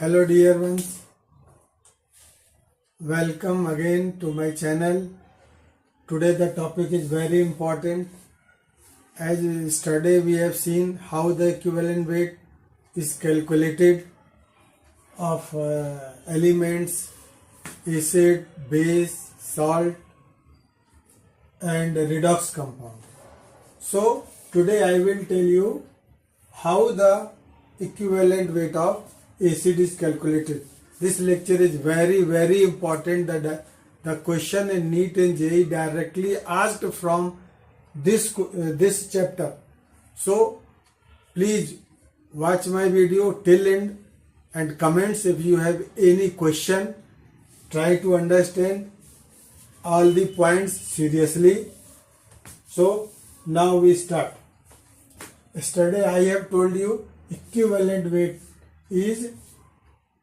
Hello dear ones, welcome again to my channel. Today the topic is very important. As yesterday we have seen how the equivalent weight is calculated of elements, acid, base, salt and redox compound. So today I will tell you how the equivalent weight of acid is calculated. This lecture is very important. That the question in NEET and JEE directly asked from this chapter. So please watch my video till end and comments if you have any question. Try to understand all the points seriously. So now we start. Yesterday I have told you equivalent weight is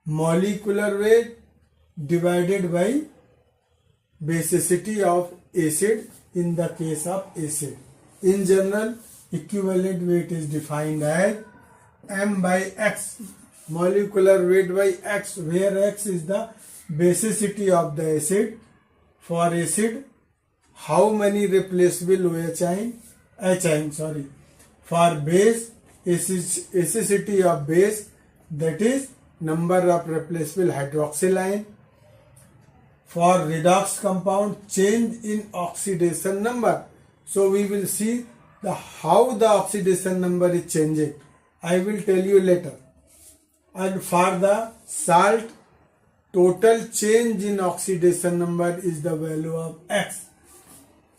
molecular weight divided by basicity of acid in the case of acid. In general, equivalent weight is defined as M by X, molecular weight by X, where X is the basicity of the acid. For acid, how many replaceable HI? For base, acidity of base, that is number of replaceable hydroxyl ion. For redox compound, change in oxidation number. So we will see how the oxidation number is changing. I will tell you later. And for the salt, total change in oxidation number is the value of X.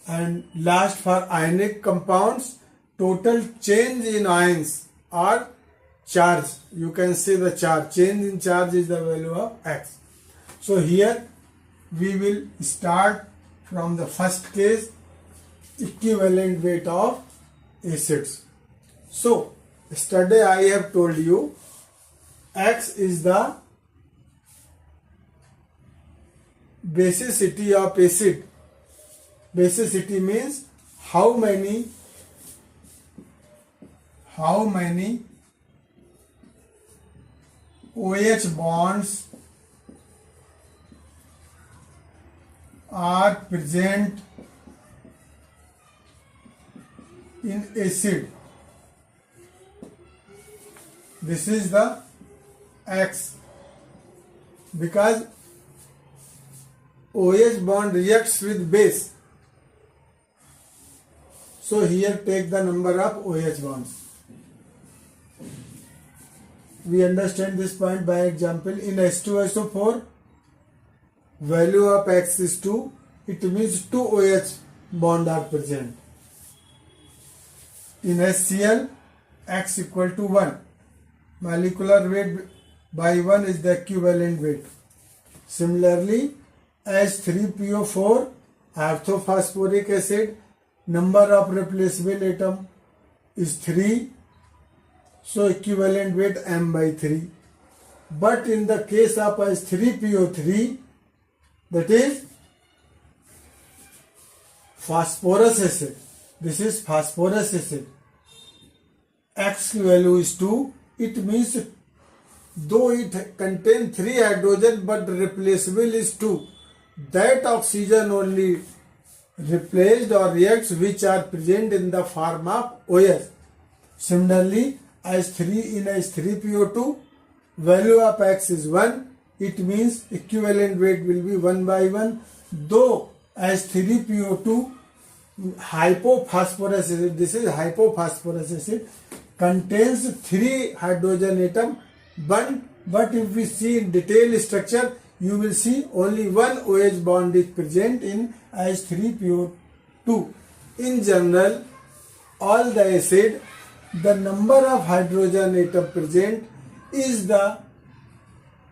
And last, for ionic compounds, total change in ions or charge, you can see the charge, change in charge is the value of X. So here we will start from the first case, equivalent weight of acids. So yesterday I have told you X is the basicity of acid. Basicity means how many OH bonds are present in acid. This is the X, because OH bond reacts with base. So here take the number of OH bonds. We understand this point by example. In H2SO4, value of X is 2. It means 2 OH bond are present. In HCl, X equal to 1. Molecular weight by 1 is the equivalent weight. Similarly, H3PO4, orthophosphoric acid, number of replaceable atom is 3. So equivalent weight M by 3. But in the case of H3PO3, that is phosphorus acid. This is phosphorus acid. X value is 2. It means though it contains 3 hydrogen but replaceable is 2. That oxygen only replaced or reacts which are present in the form of OH. Similarly, in H3PO2, value of X is 1. It means equivalent weight will be 1 by 1. Though H3PO2 hypophosphorus acid, this is hypophosphorus acid, contains 3 hydrogen atom, but if we see in detailed structure, you will see only 1 OH bond is present in H3PO2. In general, all the acid, the number of hydrogen atom present is the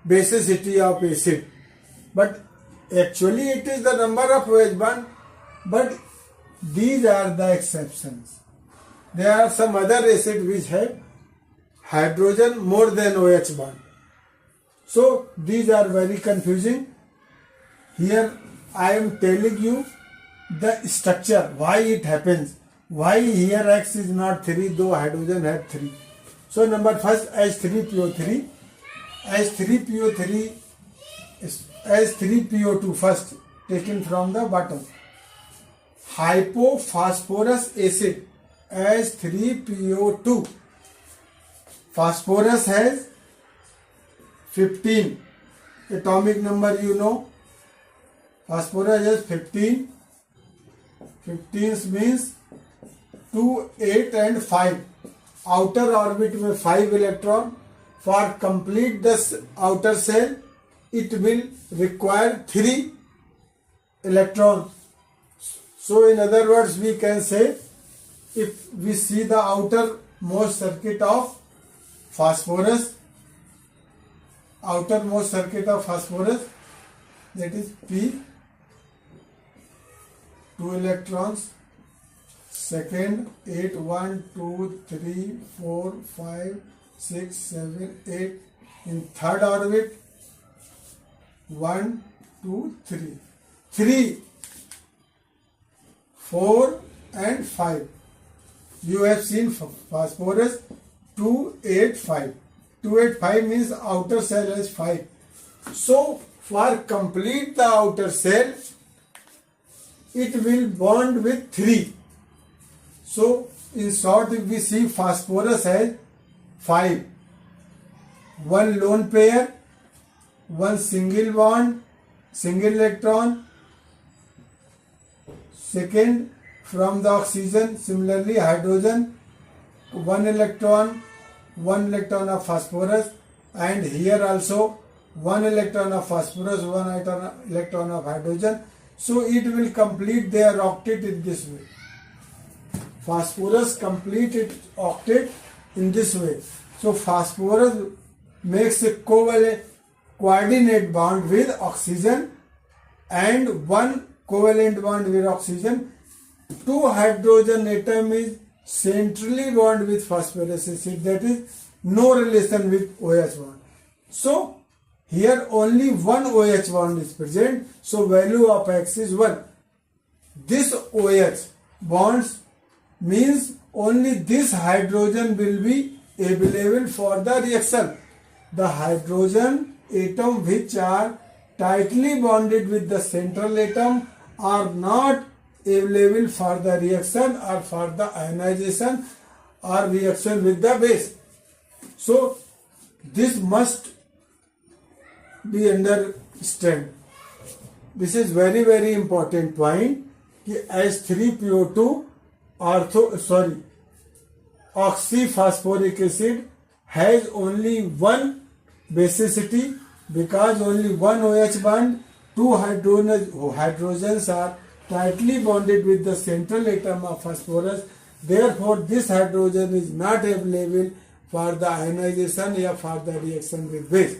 basicity of acid. But actually it is the number of OH bond, but these are the exceptions. There are some other acid which have hydrogen more than OH bond. So these are very confusing. Here I am telling you the structure, why it happens. Why here X is not 3 though hydrogen have 3. So number first H3PO3 as 3PO3 as 3PO2 first taken from the bottom. Hypophosphorus acid as 3PO2. Phosphorus has 15 atomic number, you know. Phosphorus has 15. 15 means 2, 8 and 5. Outer orbit में 5 electron. For complete the outer shell, it will require 3 electrons. So in other words, we can say, if we see the outermost circuit of phosphorus, outermost circuit of phosphorus, that is P, 2 electrons. Second, 8, 1, 2, 3, 4, 5, 6, 7, 8. In third orbit, 1, 2, 3. 3, 4 and 5. You have seen phosphorus 2, 8, 5. 2, 8, 5 means outer cell has 5. So, for complete the outer cell, it will bond with 3. So, in short, if we see phosphorus has 5. One lone pair, one single bond, single electron. Second, from the oxygen, similarly hydrogen, one electron of phosphorus, and here also one electron of phosphorus, one electron of hydrogen. So it will complete their octet in this way. Phosphorus complete its octet in this way. So phosphorus makes a coordinate bond with oxygen and one covalent bond with oxygen. 2 hydrogen atom is centrally bond with phosphorus acid, that is no relation with OH bond. So here only one OH bond is present, so value of X is 1. This OH bonds means only this hydrogen will be available for the reaction. The hydrogen atom which are tightly bonded with the central atom are not available for the reaction or for the ionization or reaction with the base. So this must be understood. This is very very important point कि as 3PO2 oxyphosphoric acid has only one basicity, because only one OH bond, 2 hydrogens are tightly bonded with the central atom of phosphorus. Therefore, this hydrogen is not available for the ionization or for the reaction with base.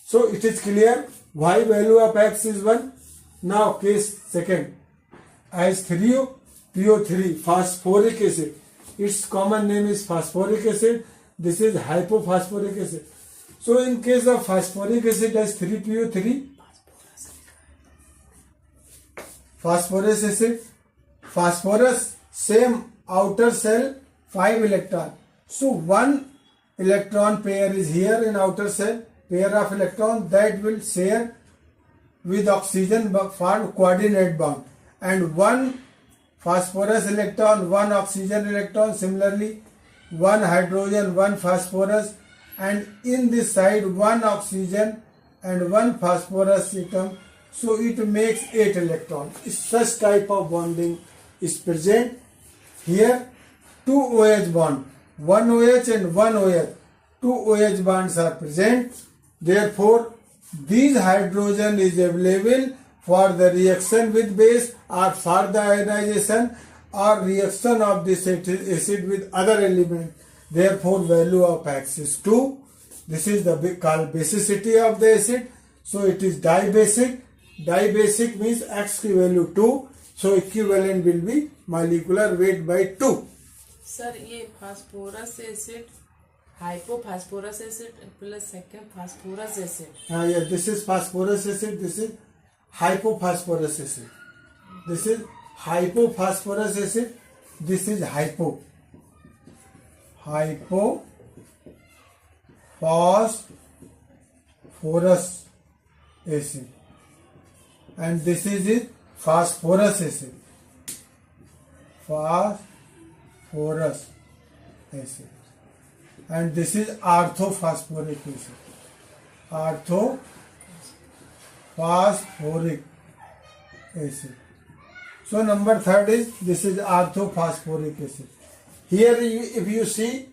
So it is clear why value of X is 1. Now case second, as 3PO3 phosphoric acid. Its common name is phosphoric acid. This is hypophosphoric acid. So in case of phosphoric acid as 3PO3, phosphorus acid, phosphorus same outer shell 5 electron. So one electron pair is here in outer shell, pair of electron that will share with oxygen for coordinate bond, and one phosphorus electron, one oxygen electron, similarly one hydrogen, one phosphorus, and in this side one oxygen and one phosphorus atom. So it makes 8 electrons. Such type of bonding is present. Here 2 OH bond, one OH and one OH, 2 OH bonds are present. Therefore these hydrogen is available for the reaction with base or for the ionization or reaction of this acid with other element. Therefore value of X is 2. This is the called basicity of the acid. So it is dibasic. Dibasic means X की value 2. So equivalent will be molecular weight by 2. Sir ये phosphorus acid hypophosphorous acid plus second phosphorus acid. Yeah, this is phosphorus acid. This is hypophosphorus acid. This is hypophosphorus acid. This is hypophosphorus phosphorus acid, and this is it phosphorus acid. Phosphorus acid, and this is orthophosphoric acid. Orthophosphoric acid. So number third is this is orthophosphoric acid. Here if you see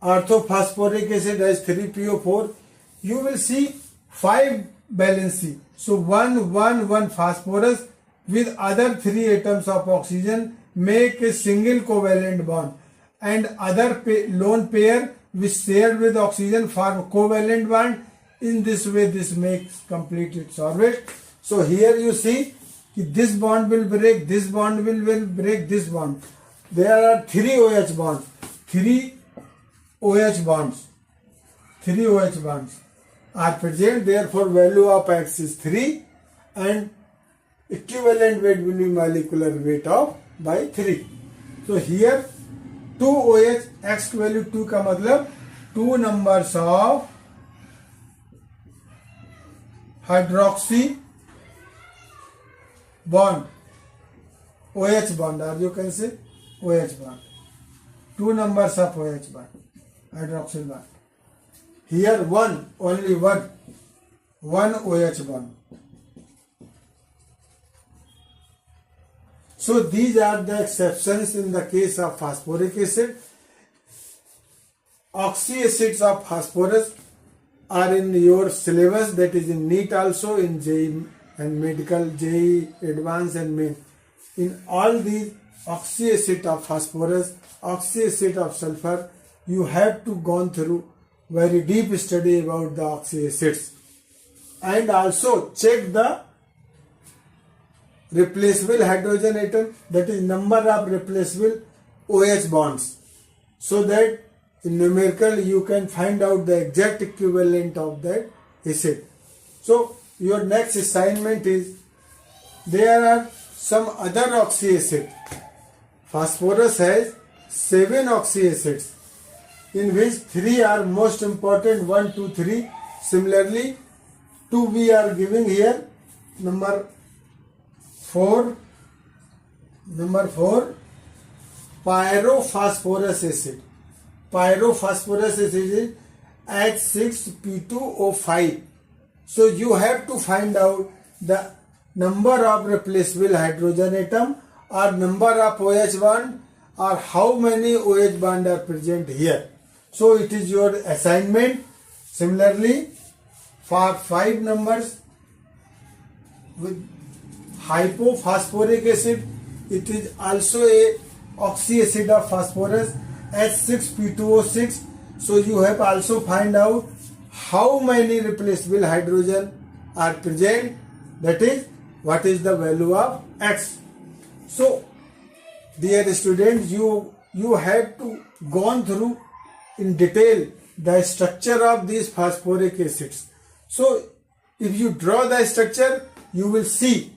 orthophosphoric acid has 3PO4, you will see 5 valency. So 1 phosphorus with other 3 atoms of oxygen make a single covalent bond, and other lone pair which shared with oxygen form covalent bond. In this way this makes complete its orbit. So here you see this bond will break, this bond will break this bond. There are 3 OH bonds. 3 OH bonds are present, therefore value of X is 3 and equivalent weight will be molecular weight of by 3. So here 2 OH, X value 2 का मतलब 2 numbers of hydroxy bond, OH bond, or you can say OH bond. 2 numbers of OH bond, hydroxyl bond. Here only one OH bond. So these are the exceptions in the case of phosphoric acid. Oxy acids of phosphorus are in your syllabus, that is in NEET also, in JEE and medical, JEE advanced and main. In all these oxy acid of phosphorus, oxy acid of sulfur, you have to gone through very deep study about the oxy acids, and also check the replaceable hydrogen atom, that is number of replaceable OH bonds, so that in numerical you can find out the exact equivalent of that acid. So your next assignment is, there are some other oxy acid. Phosphorus has 7 oxy acids, in which 3 are most important, 1, 2, 3. Similarly, 2 we are giving here. Number 4, pyrophosphorus acid. Pyrophosphorus acid is H6P2O5. So you have to find out the number of replaceable hydrogen atom or number of OH bond or how many OH bond are present here. So it is your assignment. Similarly, for 5 numbers with hypophosphoric acid, it is also a oxy acid of phosphorus, H6P2O6. So you have also find out how many replaceable hydrogen are present, that is what is the value of X. So dear students, you have to gone through in detail the structure of these phosphoric acids. So if you draw the structure, you will see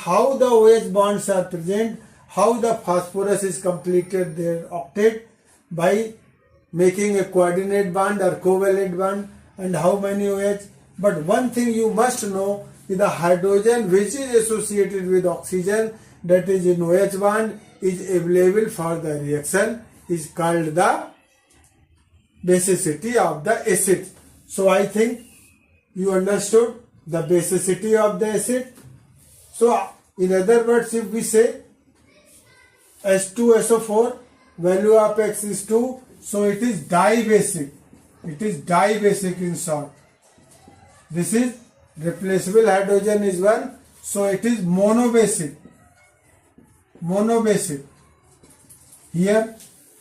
how the OH bonds are present, how the phosphorus is completed their octet by making a coordinate bond or covalent bond, and how many OH. But one thing you must know is the hydrogen which is associated with oxygen, that is in OH bond, is available for the reaction, is called the basicity of the acid. So I think you understood the basicity of the acid. So in other words, if we say H2SO4, value of X is 2, so it is dibasic. It is dibasic in short. This is replaceable hydrogen is 1, so it is monobasic. Monobasic. Here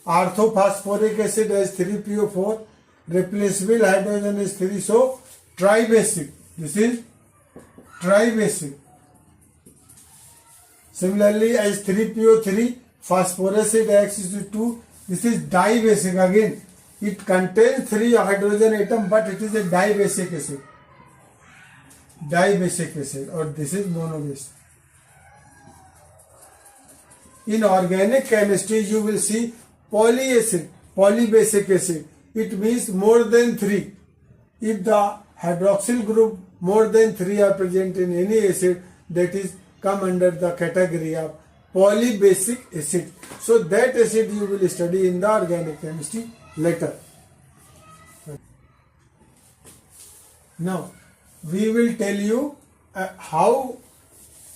orthophosphoric acid has 3PO4, replaceable hydrogen is 3, so tribasic. This is tribasic. Similarly, as 3PO3, phosphorus acid X is 2, this is dibasic again. It contains 3 hydrogen atom, but it is a dibasic acid. Dibasic acid, or this is monobasic. In organic chemistry, you will see polybasic acid. it means more than 3. If the hydroxyl group more than 3 are present in any acid, that is come under the category of polybasic acid. So that acid you will study in the organic chemistry later. Now we will tell you how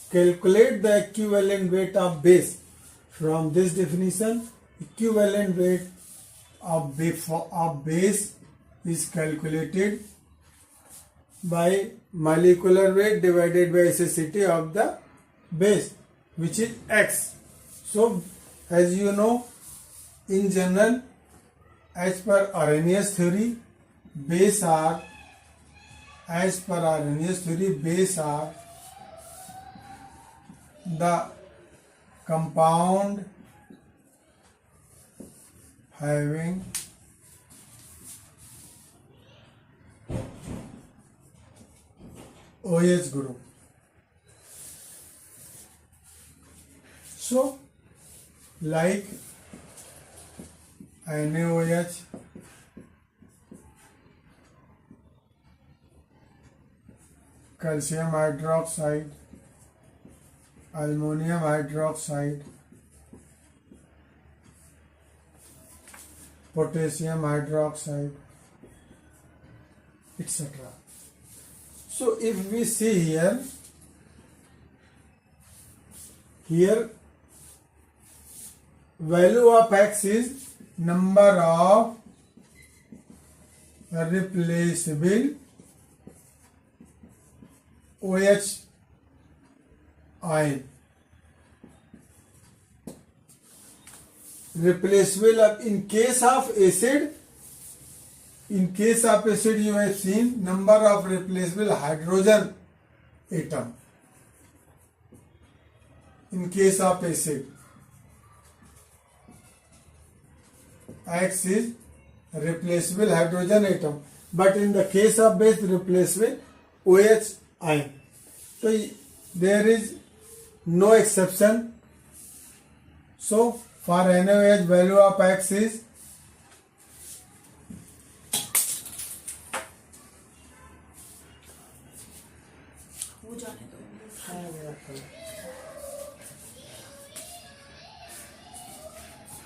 calculate the equivalent weight of base. From this definition, equivalent weight of base is calculated by molecular weight divided by acidity of the base, which is X. So as you know, in general, as per Arrhenius theory, base are the compound having OH group. So like NaOH, calcium hydroxide, ammonium hydroxide, potassium hydroxide, etc. So if we see here value of X is number of replaceable OH ion. Replaceable of, in case of acid you have seen number of replaceable hydrogen atom. In case of acid, X is replaceable hydrogen atom, but in the case of base, replaceable OH ion. So there is no exception. So for NaOH, value of X is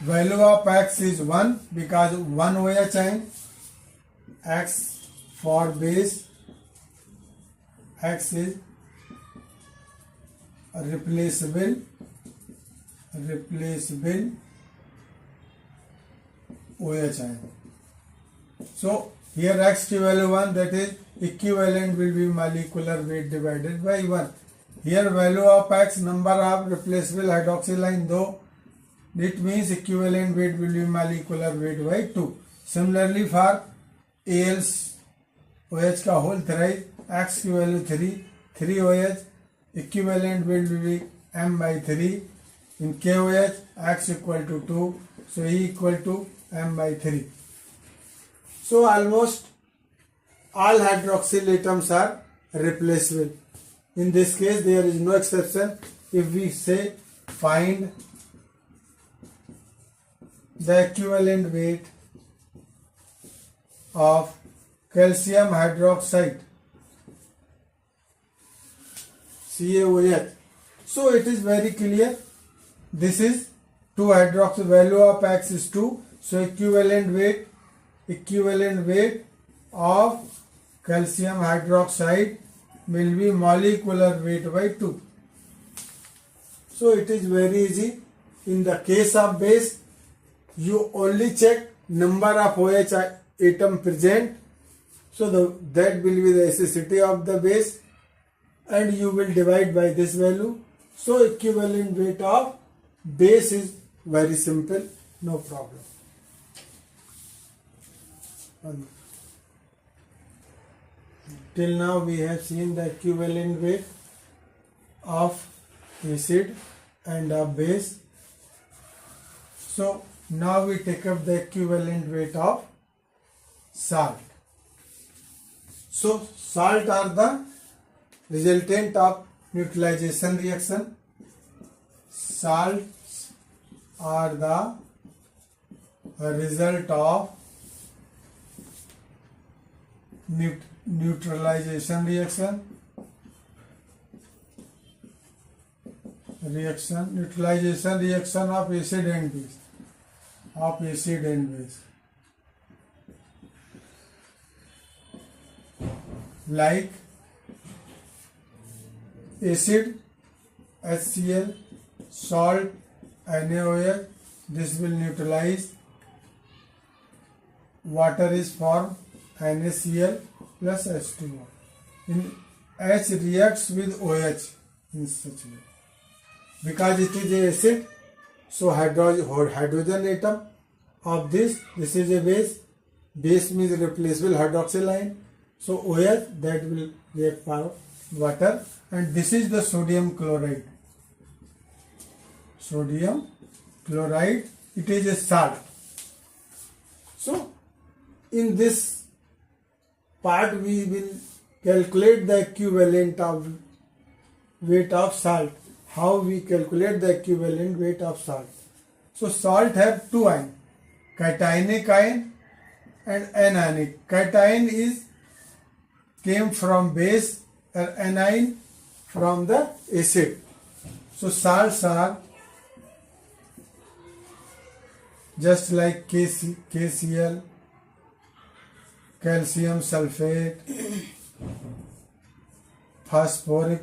value of X is 1 because 1 OH ion. X for base, X is replaceable OH ion. So here X की value 1, that is equivalent will be molecular weight divided by 1. Here value of X, number of replaceable hydroxyl ion, though it means equivalent weight will be molecular weight by 2. Similarly for AL's OH का whole thrice, X की value 3 OH, equivalent weight will be M by 3. In KOH, X equal to 2, so E equal to M by 3. So almost all hydroxyl atoms are replaceable. In this case, there is no exception. If we say find the equivalent weight of calcium hydroxide, CaOH, so it is very clear. This is 2 hydroxy, value of X is 2, so equivalent weight of calcium hydroxide will be molecular weight by 2. So it is very easy. In the case of base, you only check number of OH atom present, so that will be the acidity of the base, and you will divide by this value. So equivalent weight of base is very simple, no problem. Till now we have seen the equivalent weight of acid and of base. So now we take up the equivalent weight of salt. So salt are the resultant of neutralization reaction. Salts are the result of neutralization reaction, neutralization reaction of acid and base, like acid HCl, salt NaOH. This will neutralize. Water is formed NaCl plus H2O. In H reacts with OH in such way. Because it is a acid, so hydrogen atom of this is a base. Base means replaceable hydroxyl ion. So OH that will react for water, and this is the sodium chloride. Sodium chloride, it is a salt. So in this part we will calculate the equivalent of weight of salt. How we calculate the equivalent weight of salt? So salt have two ions, cationic ion and anionic. Cation is came from base and anion from the acid. So salts are just like KCl, calcium sulfate, phosphoric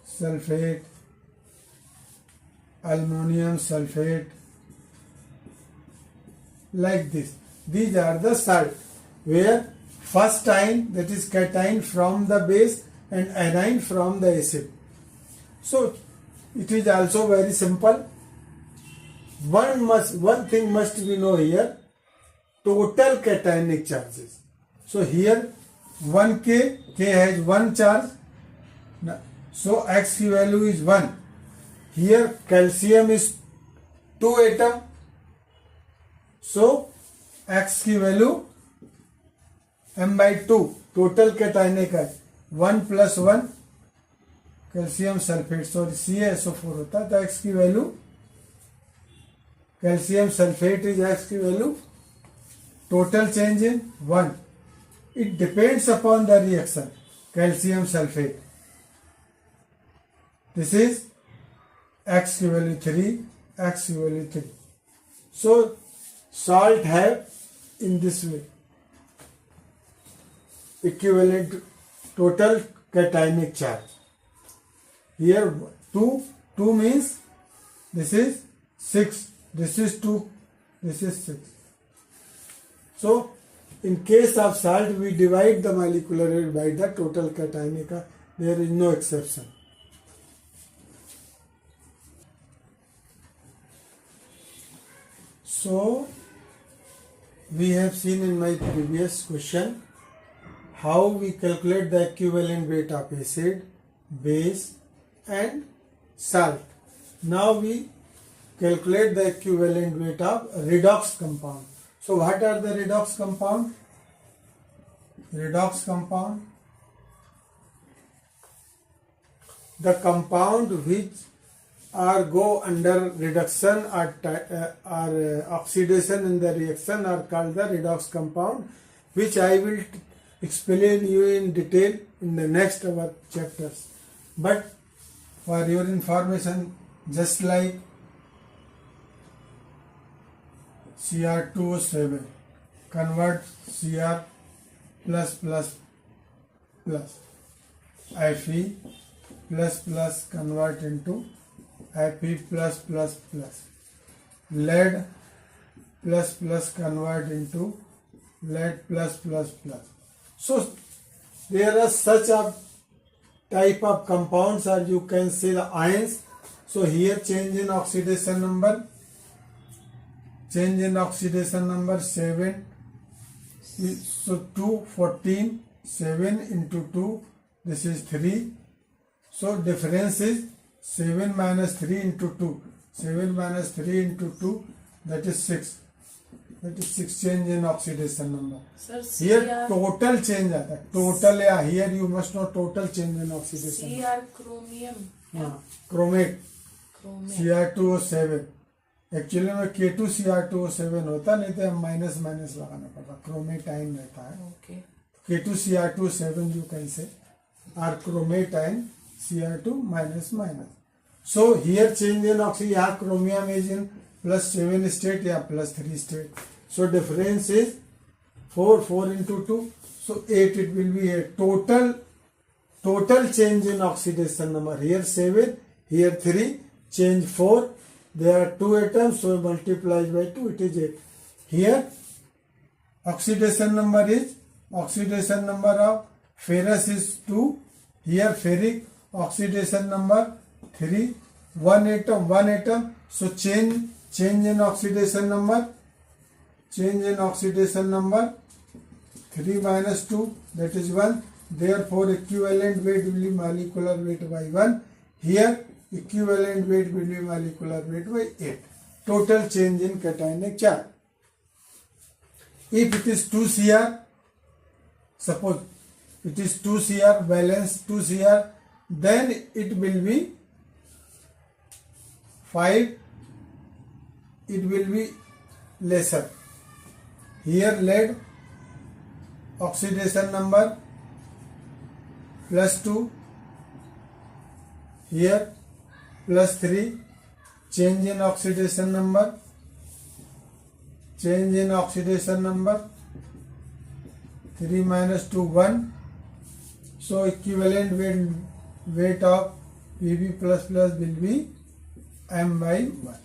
sulfate, aluminum sulfate, like this. These are the salt where first ion, that is cation, from the base and anion from the acid. So it is also very simple. One thing must be know here, total cationic charges. So here 1K, K has one charge, so X की value is 1. Here calcium is 2 atom, so X की value m by 2. Total cationic है 1 plus 1 calcium sulphate, sorry CaSO4 होता है, तो X की value calcium sulphate is X की value, total change in 1. It depends upon the reaction. Calcium sulphate, this is X की value 3, X की value 3. So salt have in this way equivalent total cationic charge. Here 2 means this is 6, this is 2, this is 6. So in case of salt we divide the molecular weight by the total cationic. There is no exception. So we have seen in my previous question how we calculate the equivalent weight of acid, base and salt. Now we calculate the equivalent weight of redox compound. So what are the redox compound? Redox compound, the compound which are go under reduction or oxidation in the reaction are called the redox compound, which I will explain you in detail in the next our chapters. But for your information, just like Cr2O7 convert Cr plus plus plus, Fe plus plus convert into Fe plus plus plus, lead plus plus convert into lead plus plus plus. So there are such a type of compounds, or you can say the ions. So here change in oxidation number 7. So 2, 14, 7 into 2, this is 3. So difference is 7 minus 3 into 2. 7 minus 3 into 2, that is 6. That is 6 change in oxidation number. Sir, Here total change आता है. Total या here you must know total change in oxidation. Cr chromium. हाँ, chromate. Cr2O7. Actually में K2Cr2O7 होता, नहीं तो minus minus लगाना पड़ता, क्रोमेटाइन रहता है. Okay. K2Cr2O7 you can say or chromatine Cr2 minus minus. So here change in oxygen, यहाँ chromium is in +7 state या +3 state. So difference is 4 into 2. So 8 it will be a total change in oxidation number. Here 7, here 3, change 4. There are 2 atoms, so multiplied by 2, it is 8. Here oxidation number of ferrous is 2. Here ferric oxidation number 3. One atom. So change in oxidation number. 3 minus 2, that is 1. Therefore equivalent weight will be molecular weight by 1. Here equivalent weight will be molecular weight by 8. Total change in cationic charge. If it is 2Cr, suppose it is 2Cr, valence 2Cr, then it will be 5, it will be lesser. Here lead oxidation number +2, here +3, change in oxidation number 3 minus 2, 1. So equivalent weight of Pb++ will be m by 1.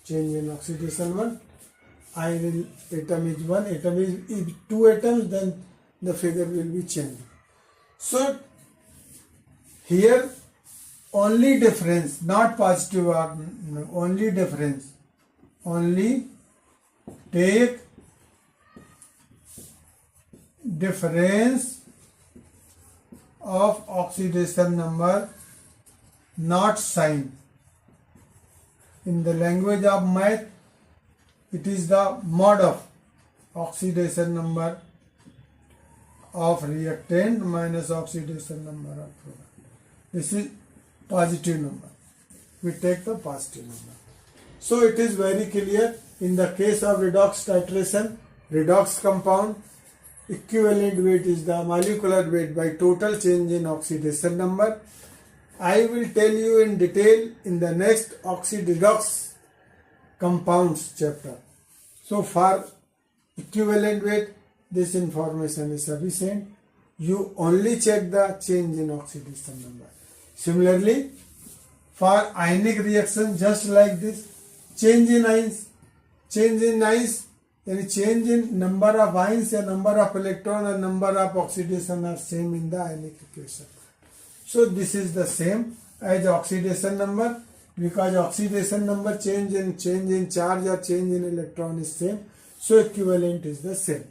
Change in oxidation 1. Atom is 1. Atom is, if 2 atoms, then the figure will be changed. So here only difference, not positive or no, only difference. Only take difference of oxidation number, not sign. In the language of math, it is the mod of oxidation number of reactant minus oxidation number of product. This is positive number. We take the positive number. So it is very clear, in the case of redox titration, redox compound, equivalent weight is the molecular weight by total change in oxidation number. I will tell you in detail in the next oxiredox compounds chapter. So for equivalent weight, this information is sufficient. You only check the change in oxidation number. Similarly, for ionic reaction, just like this, change in ions, yani change in number of ions and number of electron and number of oxidation are same in the ionic equation. So this is the same as oxidation number, because oxidation number change in charge or change in electron is same, so equivalent is the same.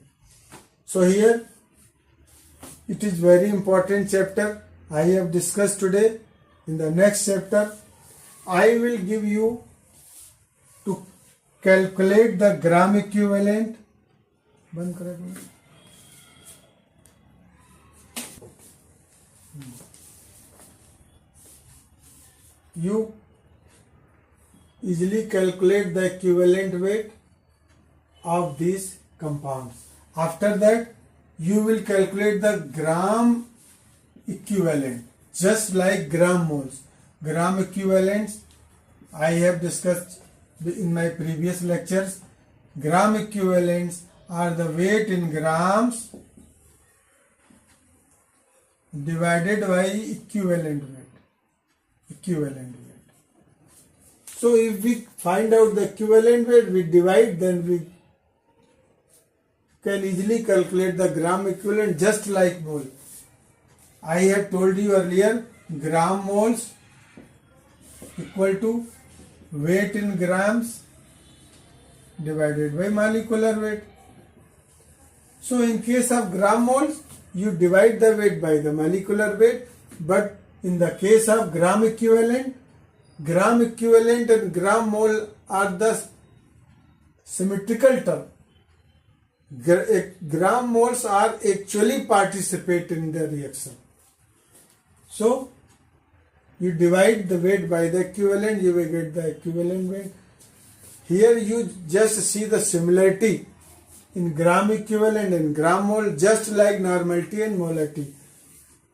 So here it is very important chapter I have discussed today. In the next chapter I will give you to calculate the gram equivalent. बंद करें. You easily calculate the equivalent weight of these compounds. After that, you will calculate the gram equivalent, just like gram moles. Gram equivalents I have discussed in my previous lectures. Gram equivalents are the weight in grams divided by equivalent weight. So if we find out the equivalent weight, we divide, then we can easily calculate the gram equivalent just like mole. I have told you earlier, gram moles equal to weight in grams divided by molecular weight. So in case of gram moles, you divide the weight by the molecular weight, but in the case of gram equivalent and gram mole are the symmetrical term. Gram moles are actually participate in the reaction. So you divide the weight by the equivalent, you will get the equivalent weight. Here you just see the similarity in gram equivalent and gram mole, just like normality and molarity.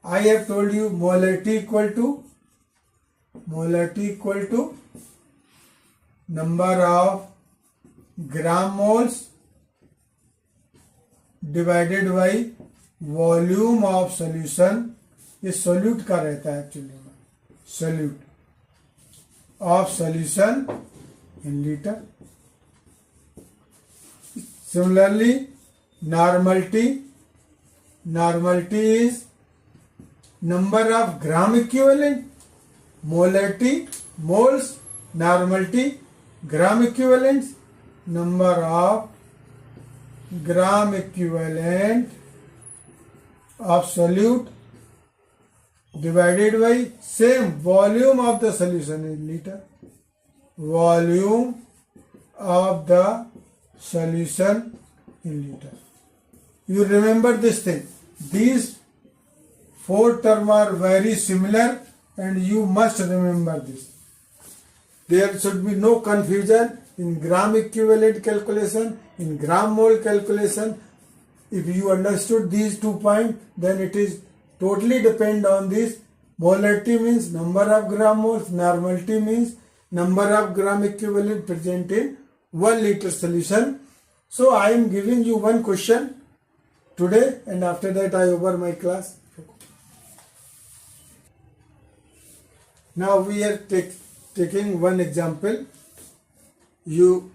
I have told you molarity equal to number of gram moles divided by volume of solution. ये solute का रहता है actually में, solute of solution in liter. Similarly, normality is number of gram equivalent, molarity moles, normality gram equivalents, number of gram equivalent of solute divided by same volume of the solution in liter, volume of the solution in liter. You remember this thing. These four terms are very similar and you must remember this. There should be no confusion in gram equivalent calculation, in gram mole calculation. If you understood these 2 points, then it is totally depend on this. Molarity means number of gram moles, normality means number of gram equivalent present in 1 liter solution. So I am giving you one question today, and after that I over my class. Now we are taking one example. You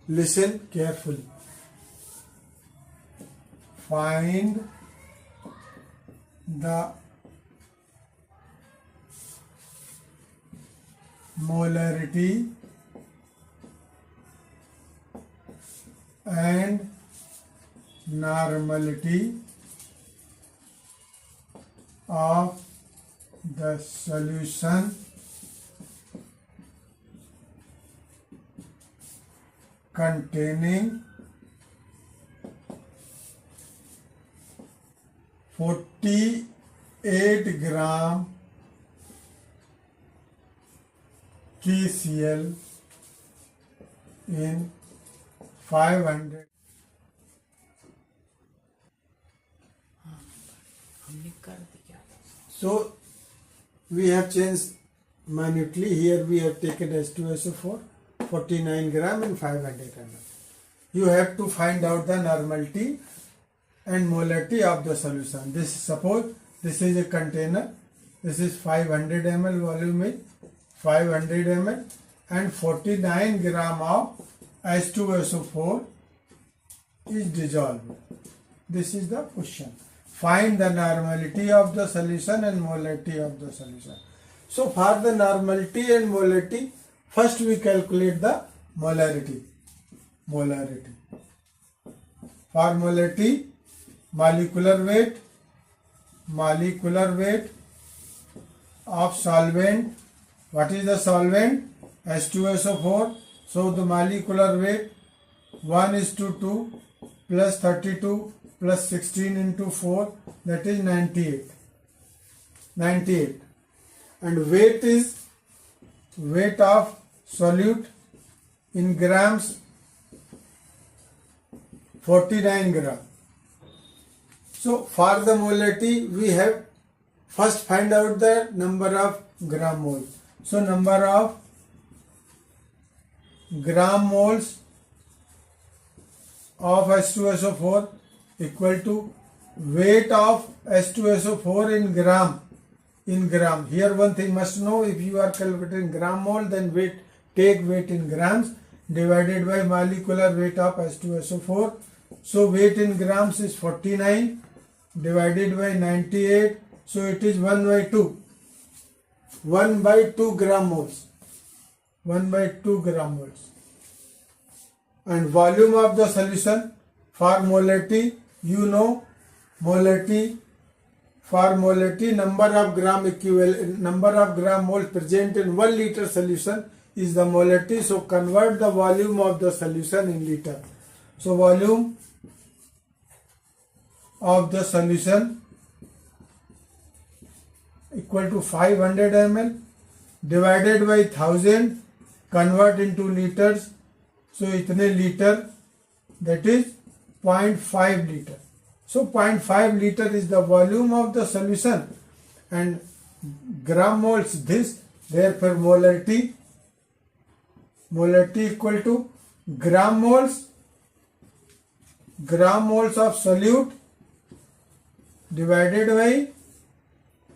listen carefully. Find the molarity and normality of the solution containing 48 gram KCl in 500. So we have changed minutely. Here we have taken H2SO4, 49 gram and 500 ml. You have to find out the normality and molarity of the solution. This, suppose this is a container. This is 500 ml volume is 500 ml and 49 gram of H2SO4 is dissolved. This is the question. Find the normality of the solution and molarity of the solution. So for the normality and molarity, first we calculate the molarity. For molarity, molecular weight of solvent. What is the solvent? H2SO4. So the molecular weight 1:2 plus 32 plus 16 into 4, that is 98. And weight is weight of solute in grams, 49 gram. So for the molarity, we have first find out the number of gram moles. So number of gram moles of H2SO4 equal to weight of H2SO4 in gram. Here one thing must know, if you are calculating gram mole, then take weight in grams divided by molecular weight of H2SO4. So weight in grams is 49 divided by 98. So it is 1/2. 1/2 gram moles. 1/2 gram moles. And volume of the solution for molarity, you know molarity. For molarity, number of gram moles present in 1 liter solution is the molarity. So convert the volume of the solution in liter. So volume of the solution equal to 500 ml divided by 1000. convert into liters. So itne liter, that is 0.5 liter. So 0.5 liter is the volume of the solution, and gram moles this, therefore molarity equal to gram moles of solute divided by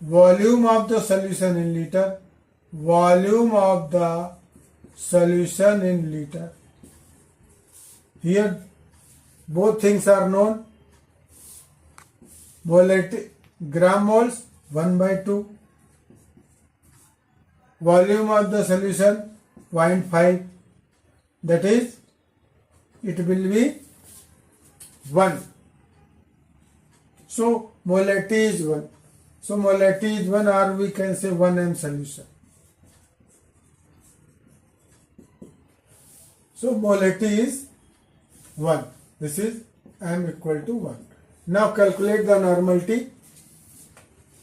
volume of the solution in liter, volume of the solution in liter. Here both things are known. Molarity, gram moles 1/2, volume of the solution 0.5, that is it will be 1. So molarity is 1. So molarity is 1, or we can say 1 m solution. So molarity is 1. This is m equal to 1. Now calculate the normality.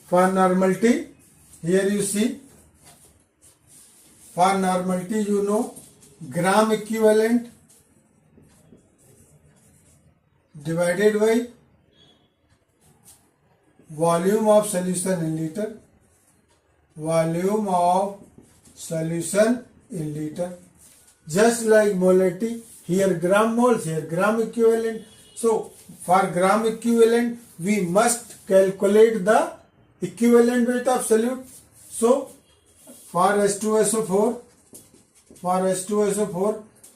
For normality, here you see, for normality you know gram equivalent divided by volume of solution in liter, volume of solution in liter. Just like molarity, here gram moles, here gram equivalent. So for gram equivalent, we must calculate the equivalent weight of solute. So for H2SO4,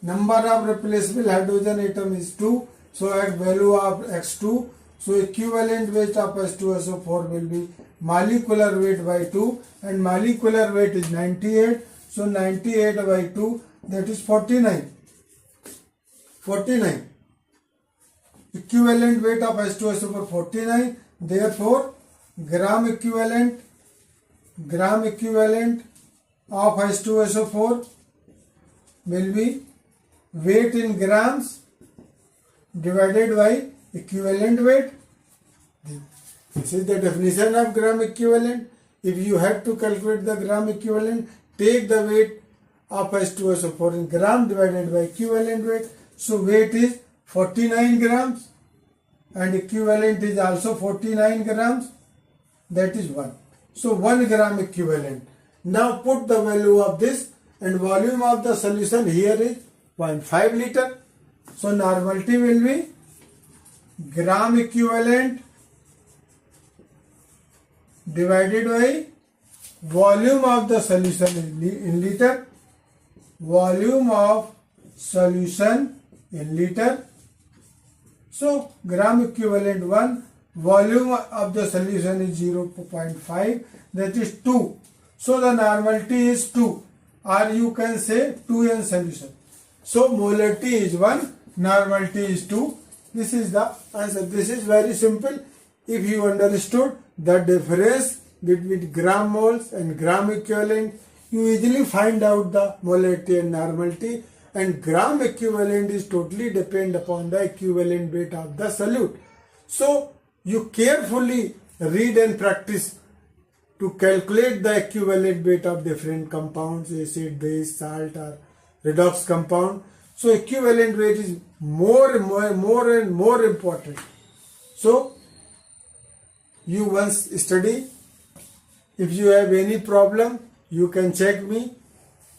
number of replaceable hydrogen atom is 2. So at value of X2, so equivalent weight of H2SO4 will be molecular weight by 2, and molecular weight is 98. So 98 by 2, that is 49. Equivalent weight of H2SO4 49. Therefore gram equivalent of H2SO4 will be weight in grams divided by equivalent weight. This is the definition of gram equivalent. If you have to calculate the gram equivalent, take the weight of H2SO4 in gram divided by equivalent weight. So weight is 49 grams and equivalent is also 49 grams, that is 1. So 1 gram equivalent. Now put the value of this, and volume of the solution here is 0.5 liter. So normality will be gram equivalent divided by volume of the solution in liter, volume of solution in liter. So gram equivalent 1, volume of the solution is 0.5, that is 2. So the normality is 2, or you can say 2n solution. So molarity is 1, normality is 2. This is the answer. This is very simple. If you understood the difference between gram moles and gram equivalent, you easily find out the molarity and normality. And gram equivalent is totally depend upon the equivalent weight of the solute. So you carefully read and practice to calculate the equivalent weight of different compounds, acid, base, salt or redox compound. So equivalent weight is more and more important. So you once study. If you have any problem, you can check me.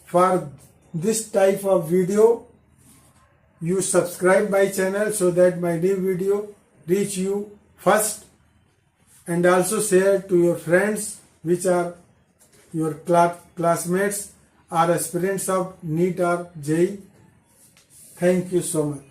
For this type of video, you subscribe my channel so that my new video reach you first, and also share to your friends which are your classmates or aspirants of NEET or JEE. Thank you so much.